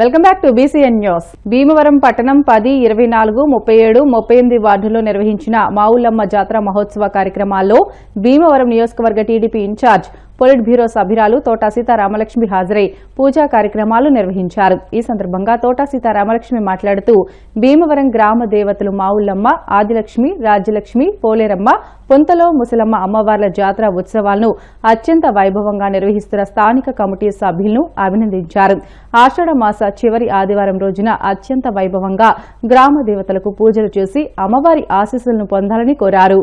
Welcome back to BCN news. Bhimavaram పట్టణం 10, 24, 37, 38 వార్డుల్లో నిర్వహించిన మావులమ్మ జాతర మహోత్సవ కార్యక్రమాల్లో భీమవరం నియోజకవర్గ టీడీపీ ఇన్ఛార్జ్ పొలిట్ బ్యూరో సభ్యురాలు తోట సీతారామలక్ష్మి హాజరై పూజా కార్యక్రమాలు నిర్వహించారు. ఈ సందర్భంగా తోట సీతారామలక్ష్మి మాట్లాడుతూ భీమవరం గ్రామ దేవతలు మావులమ్మ, ఆదిలక్ష్మి, రాజ్యలక్ష్మి, పోలేరమ్మ, పొంతలో ముసలమ్మ అమ్మవార్ల జాతర ఉత్సవాలను అత్యంత వైభవంగా నిర్వహిస్తున్న స్థానిక కమిటీ సభ్యులను అభినందించారు. ఆషాఢ మాస చివరి ఆదివారం రోజున అత్యంత వైభవంగా గ్రామ దేవతలకు పూజలు చేసి అమ్మవారి ఆశీస్సులను పొందాలని కోరారు.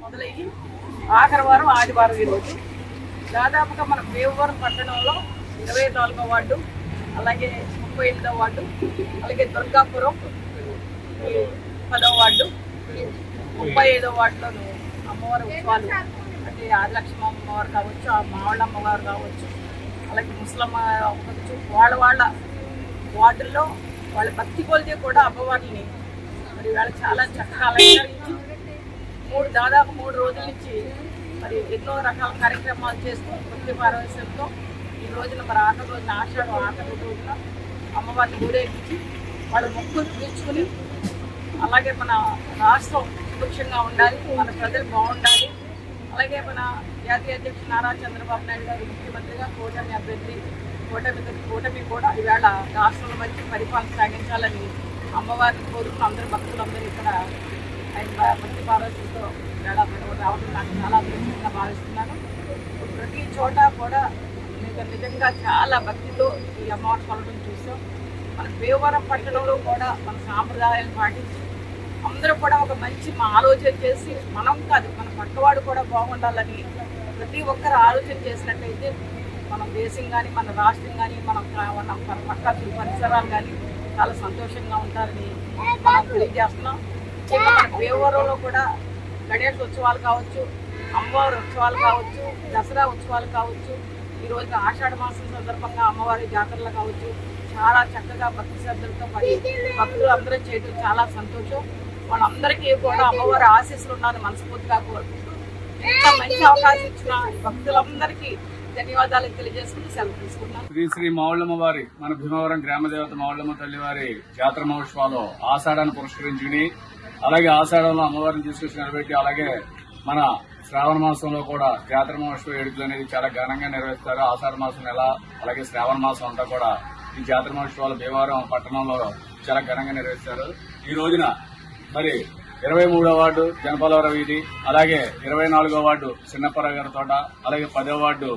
మొదలయ్యి ఆఖరి వారం ఆదివారం ఈరోజు దాదాపుగా మన భీమవరం పట్టణంలో 24వ వార్డు, అలాగే 38వ వార్డు, అలాగే దుర్గాపురం 10వ వార్డు, 35వ వార్డులోను అమ్మవారి ఉత్సవాలు అంటే ఆదిలక్ష్మి అమ్మవారు కావచ్చు, ఆ మావళ్ళ అమ్మవారు కావచ్చు, అలాగే ముసలమ్మ అవ్వచ్చు, వాళ్ళ వార్డుల్లో వాళ్ళ భక్తి కొలితే కూడా అమ్మవారిని మరి వాళ్ళు చాలా చక్కగా అలంకరించి దాదాపు 3 రోజుల నుంచి మరి ఎన్నో రకాల కార్యక్రమాలు చేస్తూ భక్తి పారవశ్యంతో ఈ రోజున మరి ఆఖరి రోజున ఆఖరి రోజున అమ్మవారిని ఊరేగించి వాళ్ళ మొక్కులు తీర్చుకుని అలాగే మన రాష్ట్రం సుభిక్షంగా ఉండాలి, మన ప్రజలు బాగుండాలి, అలాగే మన జాతీయ అధ్యక్షుడు నారా చంద్రబాబు నాయుడు గారు ముఖ్యమంత్రిగా కూటమి అభ్యర్థి కూటమి కూడా ఈవేళ రాష్ట్రంలో మంచి పరిపాలన సాగించాలని అమ్మవారిని కోరుకుని అందరు భక్తులందరూ ఇక్కడ ఆయన భక్తి పారవశ్యంతో రావడం నాకు చాలా అదృష్టంగా భావిస్తున్నాను. ప్రతి చోట కూడా నిజంగా చాలా భక్తితో ఈ అమ్మవారిని కొలవడం చూసాం. మన భీమవరం పట్టణంలో కూడా మన సాంప్రదాయాలను పాటించి అందరూ కూడా ఒక మంచి ఆలోచన చేసి మనం కాదు మన పక్కవాడు కూడా బాగుండాలని ప్రతి ఒక్కరు ఆలోచన చేసినట్టయితే మన దేశం కానీ మన రాష్ట్రం కానీ మన పక్క పరిసరాలు కానీ చాలా సంతోషంగా ఉంటారని మనం తెలియజేస్తున్నాం. మన భీమవరంలో కూడా గణేష్ ఉత్సవాలు కావచ్చు, అమ్మవారి ఉత్సవాలు కావచ్చు, దసరా ఉత్సవాలు కావచ్చు, ఈ రోజు ఆషాఢ మాసం సందర్భంగా అమ్మవారి జాతరలు కావచ్చు చాలా చక్కగా భక్తి శ్రద్ధలతో మరి భక్తులు అందరూ చేయడం చాలా సంతోషం. వాళ్ళందరికీ కూడా అమ్మవారి ఆశీస్సులు ఉన్నారని మనస్ఫూర్తిగా కోరుకుంటూ ఇంత మంచి అవకాశం ఇచ్చిన భక్తులందరికీ ధన్యవాదాలు తెలియజేసుకుని సెలవు తీసుకున్నాం. శ్రీ మావులమ్మ వారి మన భీమవరం గ్రామదేవత మావులమ్మ తల్లి వారి జాతర మహోత్సవాలు ఆషాఢాన్ని పురస్కరించుకుని అలాగే ఆషాఢంలో అమ్మవారిని తీసుకొచ్చి నిలబెట్టి అలాగే మన శ్రావణ మాసంలో కూడా జాతర మహోత్సవ వేడుకలు అనేది చాలా ఘనంగా నిర్వహిస్తారు. ఆషాఢ మాసం నెల అలాగే శ్రావణ మాసం అంతా కూడా ఈ జాతర మహోత్సవాలు భీమవరం పట్టణంలో చాలా ఘనంగా నిర్వహిస్తారు. ఈ రోజున మరి 23వ వార్డు జనపాలవర వీధి, అలాగే 24వ వార్డు చిన్నప్పరావు గారి తోట, అలాగే 10వ వార్డు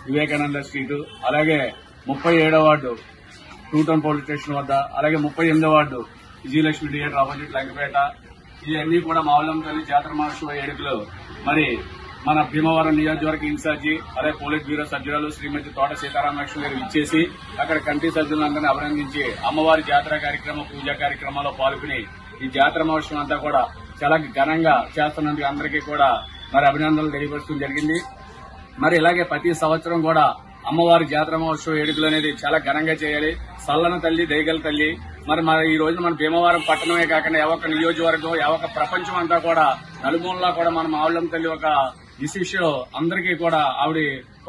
వివేకానంద స్ట్రీటు, అలాగే 37వ వార్డు 2 టౌన్ పోలీస్ స్టేషన్ వద్ద, అలాగే 38వ ward Vijayalakshmi theatre opposite Lankapeta, ఇవన్నీ కూడా మావులమ్మ తల్లి జాతర మహోత్సవ వేడుకలు మరి మన భీమవరం నియోజకవర్గ ఇన్ఛార్జి అలాగే పోలిట్ బ్యూరో సభ్యురాలు శ్రీమతి తోట సీతారామలక్ష్మి గారు ఇచ్చేసి అక్కడ కమిటీ సభ్యులందరినీ అభినందించి అమ్మవారి జాతర కార్యక్రమం పూజా కార్యక్రమాల్లో పాల్గొని ఈ జాతర మహోత్సవం అంతా కూడా చాలా ఘనంగా చేస్తున్నందుకు అందరికీ కూడా మరి అభినందనలు తెలియపరచడం జరిగింది. మరి ఇలాగే ప్రతి సంవత్సరం కూడా అమ్మవారి జాతర మహోత్సవ వేడుకలు అనేది చాలా ఘనంగా చేయాలి. సల్లన తల్లి దయగల తల్లి. మరి ఈ రోజు మన భీమవరం పట్టణమే కాకుండా యావొక్క నియోజకవర్గం యావొక్క ప్రపంచం అంతా కూడా నలుమూలలా కూడా మన మావుళ్ళమ్మ తల్లి ఒక విశిష్యం అందరికీ కూడా ఆవిడ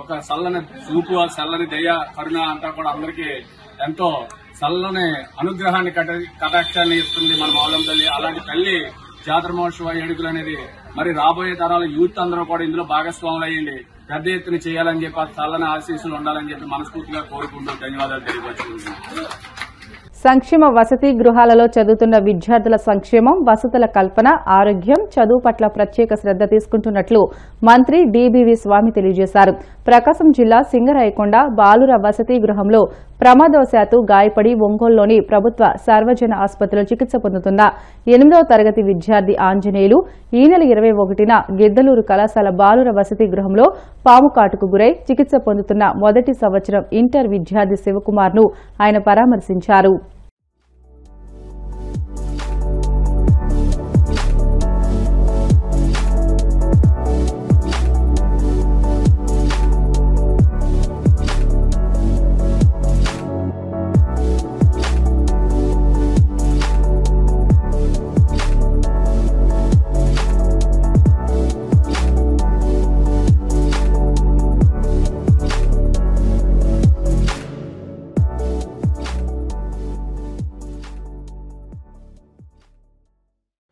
ఒక చల్లని చూపు చల్లని దయ కరుణ అంతా కూడా అందరికీ ఎంతో చల్లని అనుగ్రహాన్ని కటాక్షాన్ని ఇస్తుంది మన మావుళ్ళమ్మ తల్లి. అలాంటి తల్లి జాతర మహోత్సవ వేడుకలు అనేది మరి రాబోయే తరాల యూత్ అందరూ కూడా ఇందులో భాగస్వాములు అయ్యింది పెద్ద ఎత్తున చేయాలని చెప్పి చల్లని ఆశీస్సులు ఉండాలని చెప్పి మనస్ఫూర్తిగా కోరుకుంటూ ధన్యవాదాలు తెలియపరుచుకుంటున్నాను. సంక్షేమ వసతి గృహాలలో చదువుతున్న విద్యార్థుల సంక్షేమం, వసతుల కల్పన, ఆరోగ్యం, చదువు పట్ల ప్రత్యేక శ్రద్ధ తీసుకుంటున్నట్లు మంత్రి డీబీవీ స్వామి తెలియజేశారు. ప్రకాశం జిల్లా సింగరాయకొండ బాలుర వసతి గృహంలో ప్రమాదవశాత్తు గాయపడి ఒంగోలులోని ప్రభుత్వ సర్వజన ఆసుపత్రిలో చికిత్స పొందుతున్న 8వ తరగతి విద్యార్థి ఆంజనేయులు ఈ నెల 21న గిద్దలూరు కళాశాల బాలుర వసతి గృహంలో పాము కాటుకు గురై చికిత్స పొందుతున్న మొదటి సంవత్సరం ఇంటర్ విద్యార్థి శివకుమార్ను ఆయన పరామర్శించారు.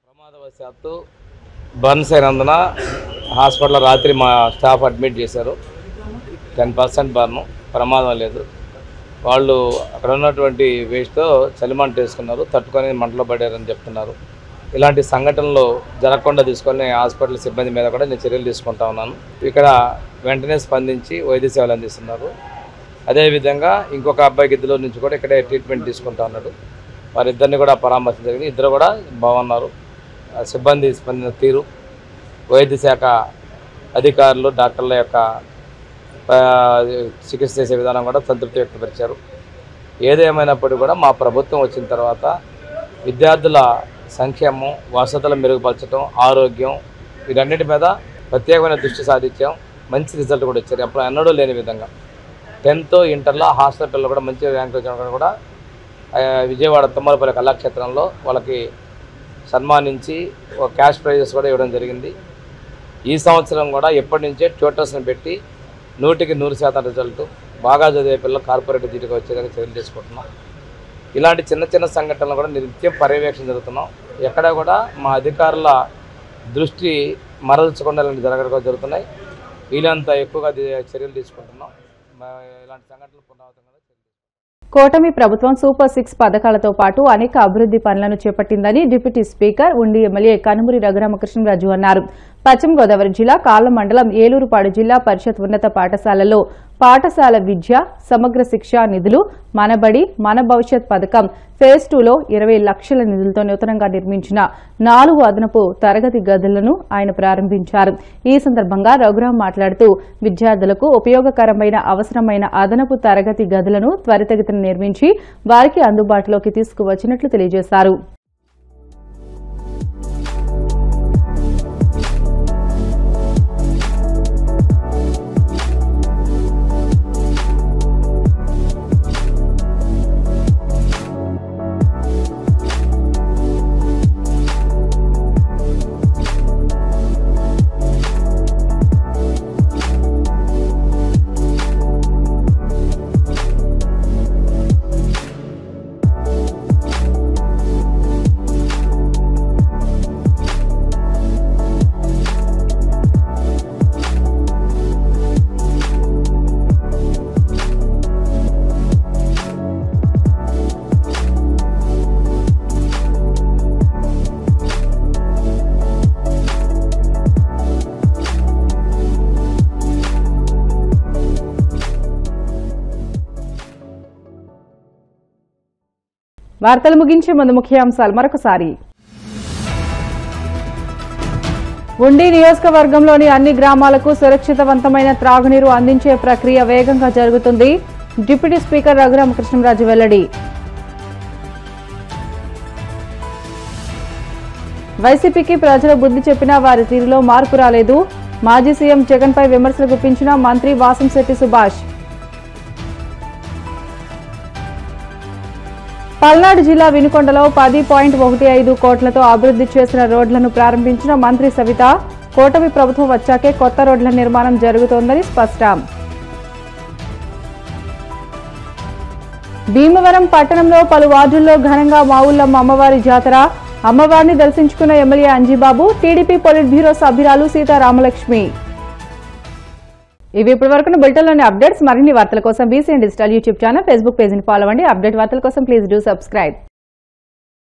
ప్రమాదవశాత్తు బర్న్స్ అయినందున హాస్పిటల్లో రాత్రి మా స్టాఫ్ అడ్మిట్ చేశారు. 10% బర్ను, ప్రమాదం లేదు. వాళ్ళు అక్కడ ఉన్నటువంటి వేస్ట్తో చలిమంట వేసుకున్నారు, తట్టుకొని మంటలో పడారని చెప్తున్నారు. ఇలాంటి సంఘటనలు జరగకుండా తీసుకొని హాస్పిటల్ సిబ్బంది మీద కూడా నేను చర్యలు తీసుకుంటా ఉన్నాను. ఇక్కడ వెంటనే స్పందించి వైద్య సేవలు అందిస్తున్నారు. అదేవిధంగా ఇంకొక అబ్బాయి గిద్దలూరు నుంచి కూడా ఇక్కడే ట్రీట్మెంట్ తీసుకుంటా ఉన్నాడు. వారిద్దరిని కూడా పరామర్శించడం జరిగింది. ఇద్దరు కూడా బాగున్నారు. సిబ్బంది స్పందించిన తీరు, వైద్య శాఖ అధికారులు, డాక్టర్ల యొక్క చికిత్స చేసే విధానం కూడా సంతృప్తి వ్యక్తపరిచారు. ఏదేమైనప్పటికీ కూడా మా ప్రభుత్వం వచ్చిన తర్వాత విద్యార్థుల సంక్షేమం, వసతులు మెరుగుపరచడం, ఆరోగ్యం వీటన్నిటి మీద ప్రత్యేకమైన దృష్టి సాధించాం. మంచి రిజల్ట్ కూడా వచ్చారు. ఎప్పుడు ఎన్నడూ లేని విధంగా 10th ఇంటర్లో హాస్టల్ పిల్లలు కూడా మంచి ర్యాంక్ వచ్చిన కూడా విజయవాడ తుమ్మలపల్లి కళాక్షేత్రంలో వాళ్ళకి సన్మానించి ఒక క్యాష్ ప్రైజెస్ కూడా ఇవ్వడం జరిగింది. ఈ సంవత్సరం కూడా ఎప్పటి నుంచే ట్యూటర్స్ని పెట్టి 100% రిజల్ట్ బాగా చదివే పిల్లలు కార్పొరేట్ జీటీగా వచ్చేదాకా చర్యలు తీసుకుంటున్నాం. ఇలాంటి చిన్న చిన్న సంఘటనలు కూడా నిత్యం పర్యవేక్షణ జరుగుతున్నాం. ఎక్కడ కూడా మా అధికారుల దృష్టి మరల్చకుండా ఇలాంటి జరుగుతున్నాయి. వీలంత ఎక్కువగా చర్యలు తీసుకుంటున్నాం. ఇలాంటి సంఘటనలు పునరావృతం. కూటమి ప్రభుత్వం సూపర్ 6 పథకాలతో పాటు అనేక అభివృద్ది పనులను చేపట్టిందని డిప్యూటీ స్పీకర్ ఉండి ఎమ్మెల్యే కనుమూరి రఘురామకృష్ణరాజు అన్నారు. పశ్చిమ గోదావరి జిల్లా కాళ్ళ మండలం ఏలూరుపాడు జిల్లా పరిషత్ ఉన్నత పాఠశాలలో పాఠశాల విద్య, సమగ్ర శిక్ష నిధులు, మనబడి మన భవిష్యత్ పథకం ఫేజ్ 2లో 20 లక్షల నిధులతో నూతనంగా నిర్మించిన 4 అదనపు తరగతి గదులను ఆయన ప్రారంభించారు. ఈ సందర్భంగా రఘురాం మాట్లాడుతూ విద్యార్థులకు ఉపయోగకరమైన అవసరమైన అదనపు తరగతి గదులను త్వరితగతిన నిర్మించి వారికి అందుబాటులోకి తీసుకువచ్చినట్లు తెలియజేశారు. వార్తలు ముగించే ముందు ముఖ్యాంశాలు మరొకసారి. ఉండి నియోజకవర్గంలోని అన్ని గ్రామాలకు సురక్షితవంతమైన త్రాగునీరు అందించే ప్రక్రియ వేగంగా జరుగుతుంది. డిప్యూటీ స్పీకర్ రఘురామకృష్ణరాజు వెల్లడి. వైసీపీకి ప్రజలు బుద్ధి చెప్పినా వారి తీరులో మార్పు రాలేదు. మాజీ సీఎం జగన్పై విమర్శలు గుప్పించిన మంత్రి వాసంశెట్టి సుభాష్. పల్నాడు జిల్లా వినుకొండలో 10.15 కోట్లతో అభివృద్ధి చేసిన రోడ్లను ప్రారంభించిన మంత్రి సవిత. కూటమి ప్రభుత్వం వచ్చాకే కొత్త రోడ్ల నిర్మాణం జరుగుతోందని స్పష్టం. భీమవరం పట్టణంలో పలు వార్డుల్లో ఘనంగా మావుల్లమ్మ అమ్మవారి జాతర. అమ్మవారిని దర్శించుకున్న MLA Anjibabu, TDP polit bureau సభ్యురాలు సీతారామలక్ష్మి. ఇవి ఇప్పటివరకు బులెటిన్లోని అప్డేట్స్. మరిన్ని వార్తల కోసం BCN digital YouTube channel, Facebook పేజీని ఫాలో అవ్వండి. అప్డేట్ వార్తల కోసం ప్లీజ్ డూ సబ్స్క్రైబ్.